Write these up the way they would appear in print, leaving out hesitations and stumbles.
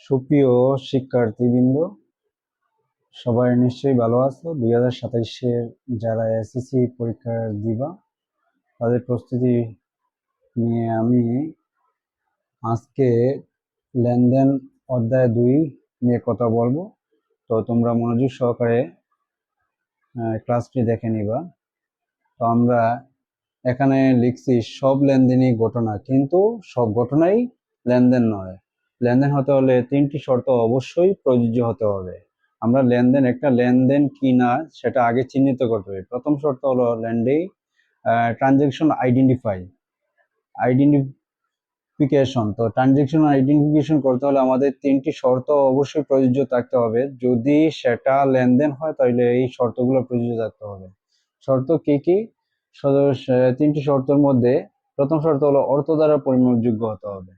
সুপ্রিয় শিক্ষার্থীবৃন্দ, সবাই নিশ্চয়ই ভালো আছো। 2027-এর যারা এসএসসি পরীক্ষা দিবা তাদের প্রস্তুতি নিয়ে আমি আজকে লেনদেন অধ্যায় 2 নিয়ে কথা বলবো। তো তোমরা মনোযোগ সহকারে ক্লাসটি দেখে নিবা। তো আমরা এখানে লিখছি সব লেনদেনই ঘটনা, কিন্তু সব ঘটনাই লেনদেন নয়। লেনদেন হতে হলে 3টি শর্ত অবশ্যই প্রযোজ্য হতে হবে। আমরা একটা লেনদেন কি না সেটা আগে চিহ্নিত করতে হবে। প্রথম শর্ত হলো ট্রানজেকশন আইডেন্টিফিকেশন। তো ট্রানজেকশন আইডেন্টিফিকেশন করতে হলে আমাদের 3টি শর্ত অবশ্যই প্রযোজ্য থাকতে হবে। যদি সেটা লেনদেন হয় তাহলে এই শর্তগুলো প্রযোজ্য থাকতে হবে। শর্ত কি কি? 3টি শর্তের মধ্যে প্রথম শর্ত হলো অর্থ দ্বারা পরিমাপযোগ্য হতে হবে।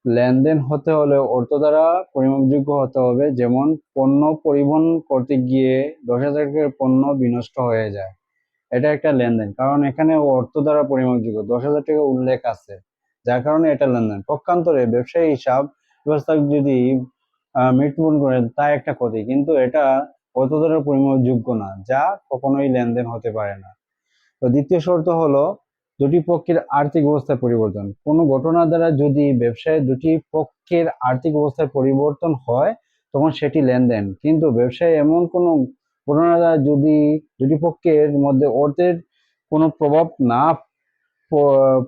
লেনদেন হতে হলে অর্থ দ্বারা পরিমাপযোগ্য হতে হবে। যেমন পণ্য পরিবহন করতে গিয়ে 10,000 টাকার পণ্য বিনষ্ট হয়ে যায়, এটা একটা লেনদেন, কারণ এখানে অর্থ দ্বারা পরিমাপযোগ্য 10,000 টাকা উল্লেখ আছে, যার কারণে এটা লেনদেন। পক্ষান্তরে ব্যবসায়ী হিসাব ব্যবস্থা যদি মৃত্যুবরণ করে তা একটা ক্ষতি, কিন্তু এটা অর্থ দ্বারা পরিমাপযোগ্য না, যা কখনোই লেনদেন হতে পারে না। তো দ্বিতীয় শর্ত হলো দুটি পক্ষের আর্থিক অবস্থার পরিবর্তন। কোনো ঘটনা দ্বারা যদি ব্যবসায় দুটি পক্ষের আর্থিক অবস্থার পরিবর্তন হয় তখন সেটি লেনদেন, কিন্তু ব্যবসায় এমন কোনো ঘটনা দ্বারা যদি দুটি পক্ষের মধ্যে অর্থের কোনো প্রভাব না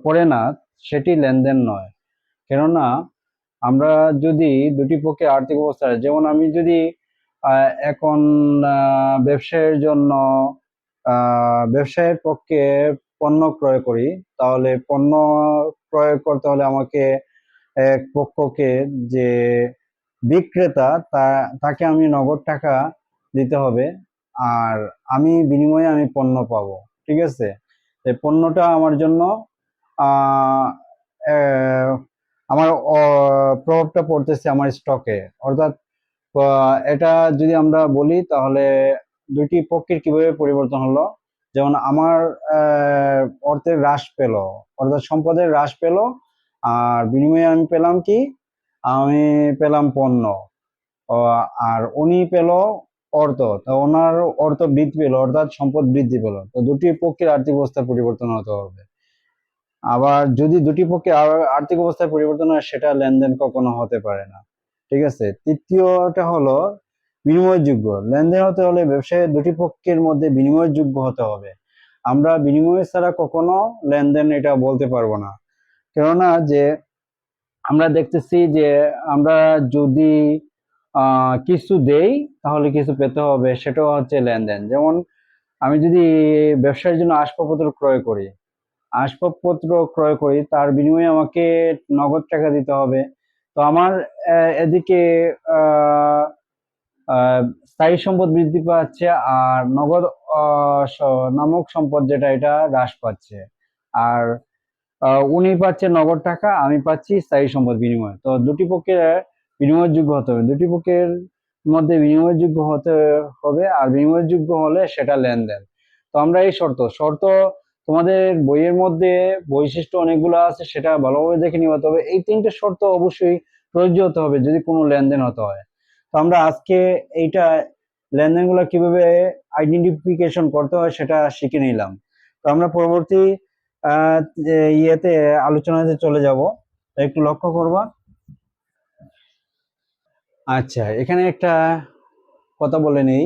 পড়ে না, সেটি লেনদেন নয়। কেননা আমরা যদি দুটি পক্ষের আর্থিক অবস্থা, যেমন আমি যদি এখন ব্যবসায়ের জন্য ব্যবসায়ের পক্ষে পণ্য ক্রয় করি, তাহলে পণ্য ক্রয় করতে হলে আমাকে এক পক্ষকে, যে বিক্রেতা, তাকে আমি নগদ টাকা দিতে হবে, আর বিনিময়ে আমি পণ্য পাবো। ঠিক আছে, এই পণ্যটা আমার জন্য আহ আমার প্রভাবটা পড়তেছে আমার স্টকে। অর্থাৎ এটা যদি আমরা বলি তাহলে দুইটি পক্ষের কিভাবে পরিবর্তন হলো, যেমন আমার অর্থের হ্রাস পেল, অর্থাৎ সম্পদের হ্রাস পেল, আর বিনিময়ে আমি পেলাম কি? আমি পেলাম পণ্য। আর উনি পেল অর্থ, তো ওনার অর্থ বৃদ্ধি পেল, অর্থাৎ সম্পদ বৃদ্ধি পেল। তো দুটি পক্ষের আর্থিক অবস্থা পরিবর্তন হতে হবে। আবার যদি দুটি পক্ষে আর্থিক অবস্থার পরিবর্তন হয়, সেটা লেনদেন কখনো হতে পারে না। ঠিক আছে, তৃতীয়টা হলো বিনিময়যোগ্য। লেনদেন হতে হলে ব্যবসায়ের দুটি পক্ষের মধ্যে বিনিময়যোগ্য হতে হবে। আমরা বিনিময় ছাড়া কখনো লেনদেন এটা বলতে পারবো না। কেননা যে আমরা দেখতেছি যে আমরা যদি কিছু দেই তাহলে কিছু পেতে হবে, সেটাও হচ্ছে লেনদেন। যেমন আমি যদি ব্যবসার জন্য আসবাবপত্র ক্রয় করি, তার বিনিময়ে আমাকে নগদ টাকা দিতে হবে। তো আমার এদিকে স্থায়ী সম্পদ বৃদ্ধি পাচ্ছে, আর নগদ নামক সম্পদ যেটা, এটা হ্রাস পাচ্ছে। আর উনি পাচ্ছে নগদ টাকা, আমি পাচ্ছি স্থায়ী সম্পদ বিনিময়। তো দুটি পক্ষের বিনিময়যোগ্য হতে হবে, দুটি পক্ষের মধ্যে বিনিময়যোগ্য হতে হবে, আর বিনিময়যোগ্য হলে সেটা লেনদেন। তো আমরা এই শর্ত তোমাদের বইয়ের মধ্যে বৈশিষ্ট্য অনেকগুলো আছে, সেটা ভালোভাবে দেখে নিতে, তবে এই 3টে শর্ত অবশ্যই প্রযোজ্য হতে হবে যদি কোনো লেনদেন হতে হয়। তো আমরা আজকে এইটা লেনদেনগুলো কিভাবে আইডেন্টিফিকেশন করতে হয় সেটা শিখে নিলাম। তো আমরা পরবর্তী ইয়েতে আলোচনাতে চলে যাব, একটু লক্ষ্য করবা। আচ্ছা, এখানে একটা কথা বলে নেই।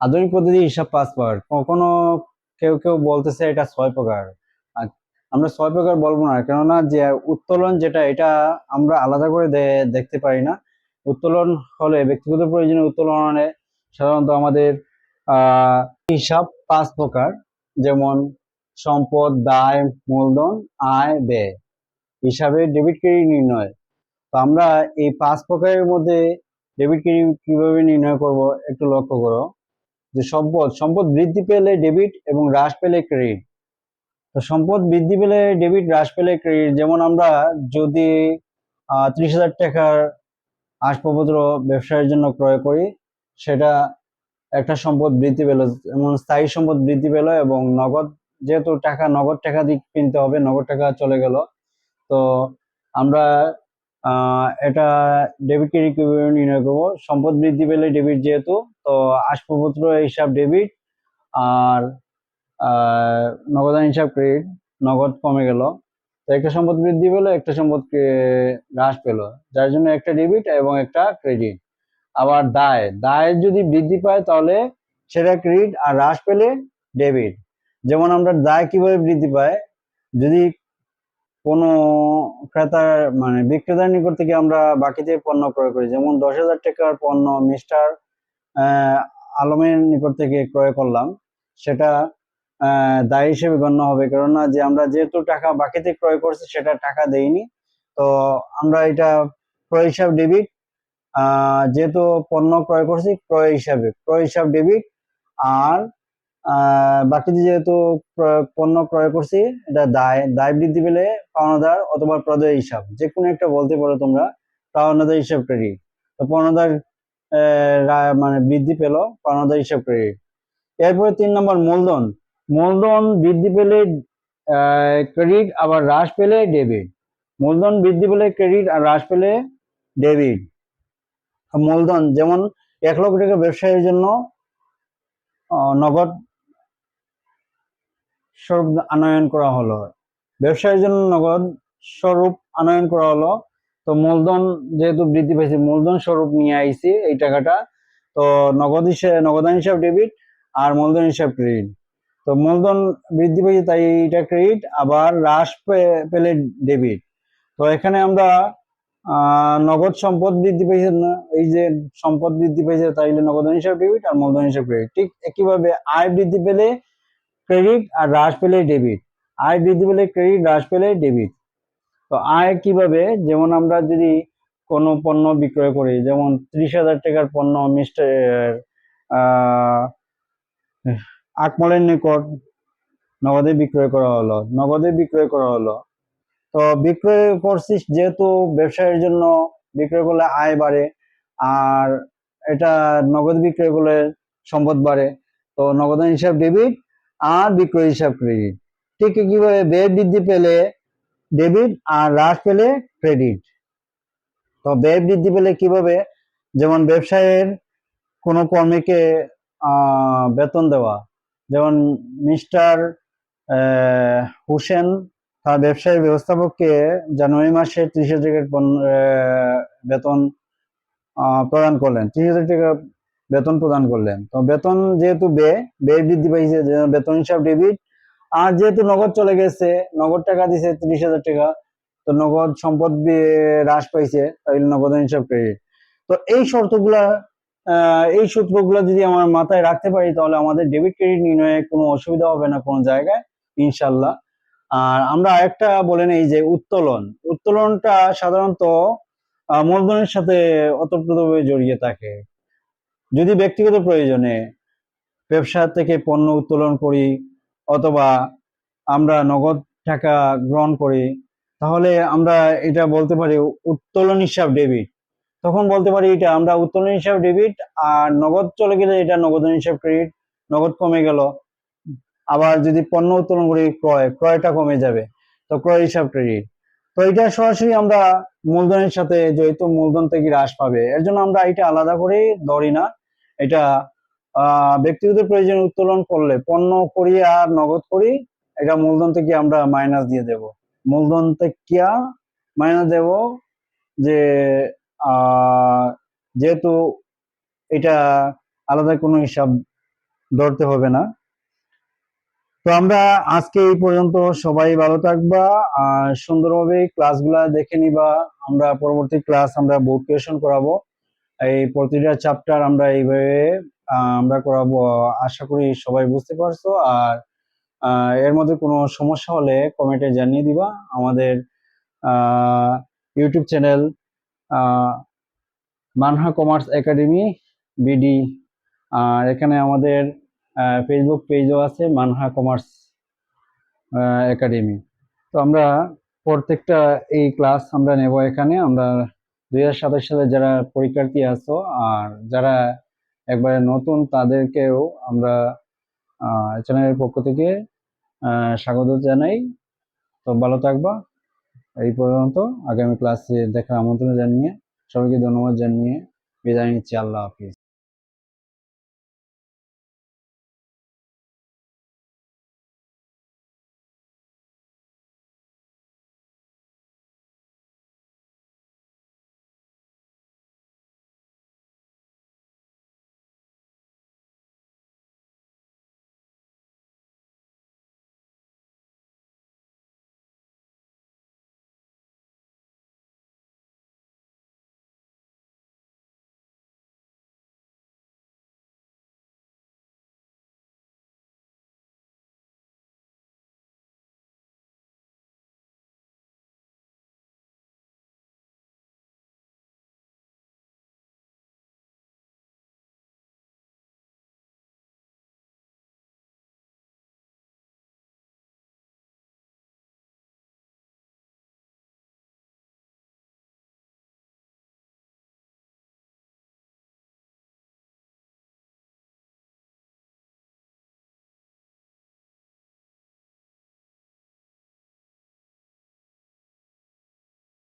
আধুনিক পদ্ধতি হিসাব 5 প্রকার। কখনো কেউ কেউ বলতেছে এটা 6 প্রকার। আমরা 6 প্রকার বলবো না, কেননা যে উত্তোলন যেটা, এটা আমরা আলাদা করে দেখতে পারি না। উত্তোলন হলে ব্যক্তিগত প্রয়োজনে উত্তোলন হলে সাধারণত আমাদের হিসাব 5 প্রকার, যেমন সম্পদ, দায়, মূলধন, আয়, ব্যয়। হিসাবে ডেবিট ক্রেডিট নির্ণয়। তো আমরা এই 5 প্রকারের মধ্যে ডেবিট ক্রেডিট কিভাবে নির্ণয় করব একটু লক্ষ্য করো। যে সম্পদ বৃদ্ধি পেলে ডেবিট এবং হ্রাস পেলে ক্রেডিট। তো সম্পদ বৃদ্ধি পেলে ডেবিট, হ্রাস পেলে ক্রেডিট। যেমন আমরা যদি 30,000 টাকার আসবাবপত্র ব্যবসায়ের জন্য ক্রয় করি, সেটা একটা সম্পদ বৃদ্ধি পেল, যেমন স্থায়ী সম্পদ বৃদ্ধি পেল, এবং যেহেতু নগদ টাকা দিয়ে কিনতে হবে, নগদ টাকা চলে গেল। তো আমরা এটা ডেবিট ক্রেডিট কিভাবে নির্ণয় করবো? সম্পদ বৃদ্ধি পেলে ডেবিট, যেহেতু তো আসবাবপত্র হিসাব ডেবিট, আর নগদান হিসাব ক্রেডিট, নগদ কমে গেল। তো একটা সম্পদ বৃদ্ধি পেলো, একটা সম্পদ হ্রাস পেলো, যার জন্য একটা ডেবিট এবং একটা ক্রেডিট। আবার দায়, দায় যদি বৃদ্ধি পায় তাহলে সেটা ক্রেডিট, আর হ্রাস পেলে ডেবিট। যেমন আমরা দায় কিভাবে বৃদ্ধি পায়, যদি কোনো ক্রেতার মানে বিক্রেতার নিকট থেকে আমরা বাকিতে পণ্য ক্রয় করি, যেমন 10,000 টাকার পণ্য মিস্টার আলমের নিকট থেকে ক্রয় করলাম, সেটা দায় হিসেবে গণ্য হবে, কেননা যে আমরা যেহেতু টাকা বাকিতে ক্রয় করছি সেটা টাকা দেইনি, তো আমরা এটা ক্রয় হিসাব ডেবিট। যেহেতু পণ্য ক্রয় করছি ক্রয় হিসাব ডেবিট, আর বাকিতে যেহেতু পণ্য ক্রয় করছি এটা দায়, দায় বৃদ্ধি পেলে পাওনাদার অথবা প্রদেয় হিসাব, যে কোনো একটা বলতে পারো তোমরা, পাওনাদার হিসাব ক্রেডিট। তো পাওনাদার মানে বৃদ্ধি পেল, পাওনাদার হিসাব ক্রেডিট। এরপরে 3 নম্বর মূলধন। মূলধন বৃদ্ধি পেলে ক্রেডিট, আবার হ্রাস পেলে ডেবিট। মূলধন বৃদ্ধি পেলে ক্রেডিট, আর হ্রাস পেলে ডেবিট। মূলধন যেমন 1 লক্ষ টাকা ব্যবসায়ের জন্য নগদ স্বরূপ আনয়ন করা হলো, ব্যবসায়ের জন্য নগদ স্বরূপ আনয়ন করা হলো। তো মূলধন যেহেতু বৃদ্ধি পেয়েছে, মূলধন স্বরূপ নিয়ে আইছি এই টাকাটা, তো নগদান হিসাব ডেবিট, আর মূলধন হিসাব ক্রেডিট। তো মূলধন বৃদ্ধি পেয়েছে তাই এটা ক্রেডিট, আবার হ্রাস পেলে ডেবিট। তো এখানে আমরা নগদ সম্পদ বৃদ্ধি পেয়েছে না, এই যে সম্পদ বৃদ্ধি পেয়েছে তাইলে নগদান হিসাব ডেবিট, আর মূলধন হিসাব ক্রেডিট। ঠিক একইভাবে আয় বৃদ্ধি পেলে ক্রেডিট, আর হ্রাস পেলে ডেবিট। আয় বৃদ্ধি পেলে ক্রেডিট, হ্রাস পেলে ডেবিট। তো আয় কিভাবে, যেমন আমরা যদি কোনো পণ্য বিক্রয় করি, যেমন 30,000 টাকার পণ্য মিস্টার আকমলের নিকট নগদে বিক্রয় করা হলো। তো বিক্রয় করছিস যেহেতু ব্যবসায়ের জন্য, বিক্রয় করলে আয় বাড়ে, আর এটা নগদ বিক্রয় করলে সম্পদ বাড়ে। তো নগদান হিসাব ডেবিট, আর বিক্রয় হিসাব ক্রেডিট। ঠিক কিভাবে ব্যয় বৃদ্ধি পেলে ডেবিট, আর হ্রাস পেলে ক্রেডিট। তো ব্যয় বৃদ্ধি পেলে কিভাবে, যেমন ব্যবসায়ের কোনো কর্মীকে বেতন দেওয়া, যেমন মিস্টার হুসেন তার ব্যবসায়ী ব্যবস্থাপককে জানুয়ারি মাসে 30,000 টাকার বেতন প্রদান করলেন, 30,000 টাকা বেতন প্রদান করলেন। তো বেতন যেহেতু ব্যয় বৃদ্ধি পাইছে, বেতন হিসাব ডেবিট, আর যেহেতু নগদ চলে গেছে, নগদ টাকা দিছে 30,000 টাকা, তো নগদ সম্পদ হ্রাস পাইছে, তাহলে নগদান হিসাব ক্রেডিট। তো এই শর্তগুলা, এই সূত্রগুলো যদি আমার মাথায় রাখতে পারি, তাহলে আমাদের ডেবিট ক্রেডিট নির্ণয়ে কোনো অসুবিধা হবে না কোনো জায়গায়, ইনশাল্লাহ। আর আমরা আরেকটা বলে নেই যে উত্তোলনটা সাধারণত মূলধনের সাথে ওতপ্রোতভাবে জড়িয়ে থাকে। যদি ব্যক্তিগত প্রয়োজনে ব্যবসা থেকে পণ্য উত্তোলন করি, অথবা আমরা নগদ টাকা গ্রহণ করি, তাহলে আমরা এটা বলতে পারি উত্তোলন হিসাব ডেবিট। তখন বলতে পারি এটা আমরা উত্তোলন হিসাব ডেবিট, আর নগদ চলে গেলে এটা নগদান হিসাব ক্রেডিট, নগদ কমে গেল। আবার যদি পণ্য উত্তোলন করি ক্রয়টা কমে যাবে, তো ক্রয় হিসাব ক্রেডিট। তো এটা সরাসরি আমরা মূলধনের সাথে জড়িত, মূলধন থেকে হ্রাস পাবে, এর জন্য আমরা এটা আলাদা করে ধরি না। এটা ব্যক্তিগত প্রয়োজনে উত্তোলন করলে, পণ্য করি আর নগদ করি, এটা মূলধন থেকে আমরা মাইনাস দিয়ে দেব, মূলধন থেকে মাইনাস দেব, যে যেহেতু এটা আলাদা কোনো হিসাব ধরতে হবে না। তো আমরা আজকে এই পর্যন্ত, সবাই ভালো থাকবা আর সুন্দরভাবে ক্লাসগুলা দেখে নিবা। আমরা পরবর্তী ক্লাস আমরা বোর্ড কোয়েশন করাবো, এই প্রতিটা চ্যাপ্টার আমরা এইভাবে আমরা করাবো। আশা করি সবাই বুঝতে পারছো। আর এর মধ্যে কোনো সমস্যা হলে কমেন্টে জানিয়ে দিবা। আমাদের YouTube channel Manha commerce academy BD, আর এখানে আমাদের ফেসবুক পেজও আছে মানহা কমার্স একাডেমি। তো আমরা প্রত্যেকটা এই ক্লাস আমরা নেব এখানে। আমরা 2027 সালে যারা পরীক্ষার্থী আছো আর যারা একবারে নতুন, তাদেরকেও আমরা চ্যানেলের পক্ষ থেকে স্বাগত জানাই। তো ভালো থাকবা। এই পর্যন্ত। আগামী ক্লাসে দেখার আমন্ত্রণ জানিয়ে সবাইকে ধন্যবাদ জানিয়ে বিদায় নিচ্ছি। আল্লাহ হাফিজ।